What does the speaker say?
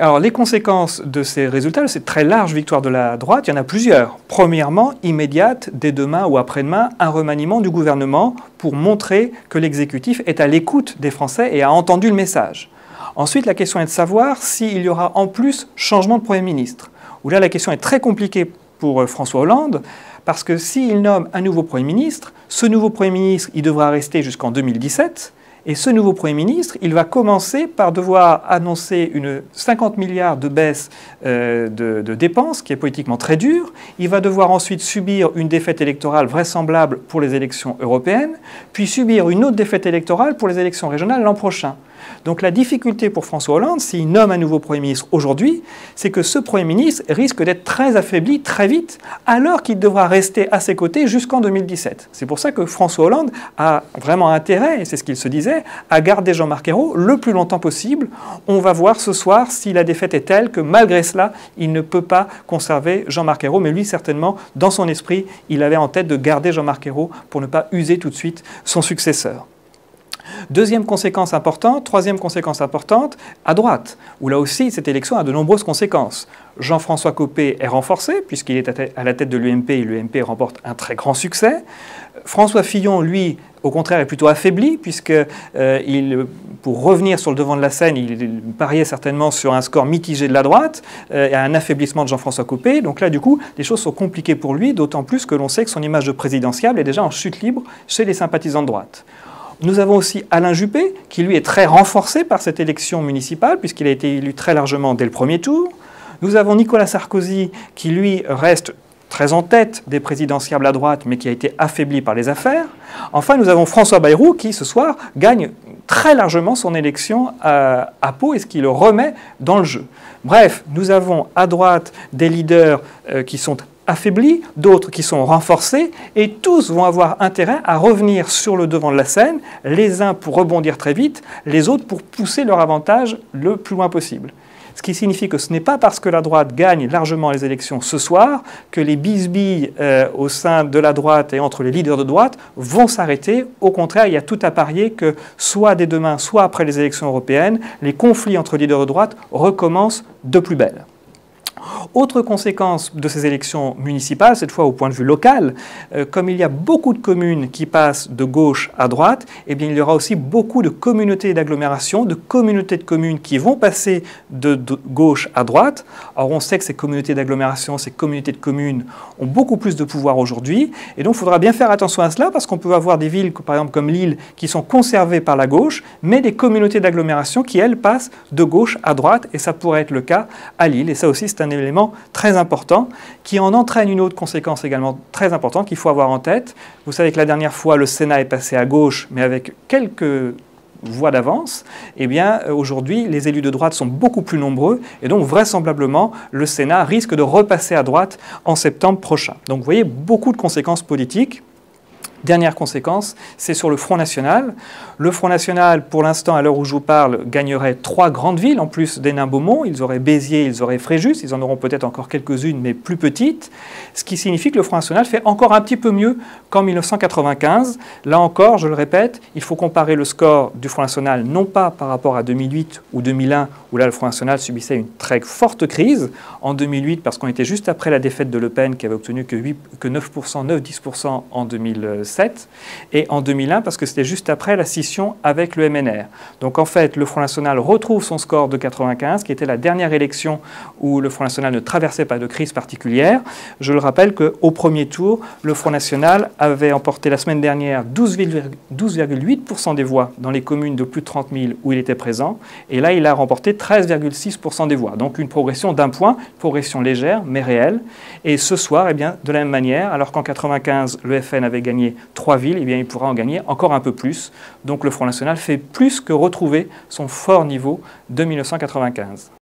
Alors, les conséquences de ces résultats, de cette très large victoire de la droite, il y en a plusieurs. Premièrement, immédiate, dès demain ou après-demain, un remaniement du gouvernement pour montrer que l'exécutif est à l'écoute des Français et a entendu le message. Ensuite, la question est de savoir s'il y aura en plus changement de Premier ministre. Où là, la question est très compliquée pour François Hollande, parce que s'il nomme un nouveau Premier ministre, ce nouveau Premier ministre, il devra rester jusqu'en 2017. Et ce nouveau Premier ministre, il va commencer par devoir annoncer une 50 milliards de baisse de dépenses, qui est politiquement très dure. Il va devoir ensuite subir une défaite électorale vraisemblable pour les élections européennes, puis subir une autre défaite électorale pour les élections régionales l'an prochain. Donc la difficulté pour François Hollande, s'il nomme un nouveau Premier ministre aujourd'hui, c'est que ce Premier ministre risque d'être très affaibli très vite, alors qu'il devra rester à ses côtés jusqu'en 2017. C'est pour ça que François Hollande a vraiment intérêt, et c'est ce qu'il se disait, à garder Jean-Marc Ayrault le plus longtemps possible. On va voir ce soir si la défaite est telle que malgré cela, il ne peut pas conserver Jean-Marc Ayrault, mais lui certainement, dans son esprit, il avait en tête de garder Jean-Marc Ayrault pour ne pas user tout de suite son successeur. Deuxième conséquence importante, troisième conséquence importante, à droite, où là aussi cette élection a de nombreuses conséquences. Jean-François Copé est renforcé, puisqu'il est à la tête de l'UMP, et l'UMP remporte un très grand succès. François Fillon, lui, au contraire, est plutôt affaibli, puisque pour revenir sur le devant de la scène, il pariait certainement sur un score mitigé de la droite, et un affaiblissement de Jean-François Copé. Donc là, du coup, les choses sont compliquées pour lui, d'autant plus que l'on sait que son image de présidentiable est déjà en chute libre chez les sympathisants de droite. Nous avons aussi Alain Juppé, qui lui est très renforcé par cette élection municipale, puisqu'il a été élu très largement dès le premier tour. Nous avons Nicolas Sarkozy, qui lui reste très en tête des présidentiables à droite, mais qui a été affaibli par les affaires. Enfin, nous avons François Bayrou, qui ce soir gagne très largement son élection à Pau, et ce qui le remet dans le jeu. Bref, nous avons à droite des leaders qui sont affaiblis, d'autres qui sont renforcés, et tous vont avoir intérêt à revenir sur le devant de la scène, les uns pour rebondir très vite, les autres pour pousser leur avantage le plus loin possible. Ce qui signifie que ce n'est pas parce que la droite gagne largement les élections ce soir que les bisbilles au sein de la droite et entre les leaders de droite vont s'arrêter. Au contraire, il y a tout à parier que soit dès demain, soit après les élections européennes, les conflits entre leaders de droite recommencent de plus belle. Autre conséquence de ces élections municipales, cette fois au point de vue local, comme il y a beaucoup de communes qui passent de gauche à droite, eh bien, il y aura aussi beaucoup de communautés d'agglomération, de communautés de communes qui vont passer de gauche à droite. Or, on sait que ces communautés d'agglomération, ces communautés de communes ont beaucoup plus de pouvoir aujourd'hui, et donc il faudra bien faire attention à cela, parce qu'on peut avoir des villes, par exemple comme Lille, qui sont conservées par la gauche, mais des communautés d'agglomération qui, elles, passent de gauche à droite, et ça pourrait être le cas à Lille, et ça aussi c'est un élément très important qui en entraîne une autre conséquence également très importante qu'il faut avoir en tête. Vous savez que la dernière fois, le Sénat est passé à gauche, mais avec quelques voix d'avance. Eh bien, aujourd'hui, les élus de droite sont beaucoup plus nombreux et donc vraisemblablement, le Sénat risque de repasser à droite en septembre prochain. Donc, vous voyez, beaucoup de conséquences politiques. Dernière conséquence, c'est sur le Front National. Le Front National, pour l'instant, à l'heure où je vous parle, gagnerait 3 grandes villes, en plus d'Hénin-Beaumont. Ils auraient Béziers, ils auraient Fréjus, ils en auront peut-être encore quelques-unes, mais plus petites. Ce qui signifie que le Front National fait encore un petit peu mieux qu'en 1995. Là encore, je le répète, il faut comparer le score du Front National, non pas par rapport à 2008 ou 2001, où là, le Front National subissait une très forte crise. En 2008, parce qu'on était juste après la défaite de Le Pen, qui avait obtenu que 9%, 9-10% en 2007. Et en 2001, parce que c'était juste après la scission avec le MNR. Donc en fait, le Front National retrouve son score de 95, qui était la dernière élection où le Front National ne traversait pas de crise particulière. Je le rappelle qu'au premier tour, le Front National avait emporté la semaine dernière 12,8% des voix dans les communes de plus de 30 000 où il était présent. Et là, il a remporté 13,6% des voix. Donc une progression d'un point, progression légère, mais réelle. Et ce soir, eh bien, de la même manière, alors qu'en 95, le FN avait gagné 3 villes, eh bien, il pourra en gagner encore un peu plus. Donc le Front National fait plus que retrouver son fort niveau de 1995.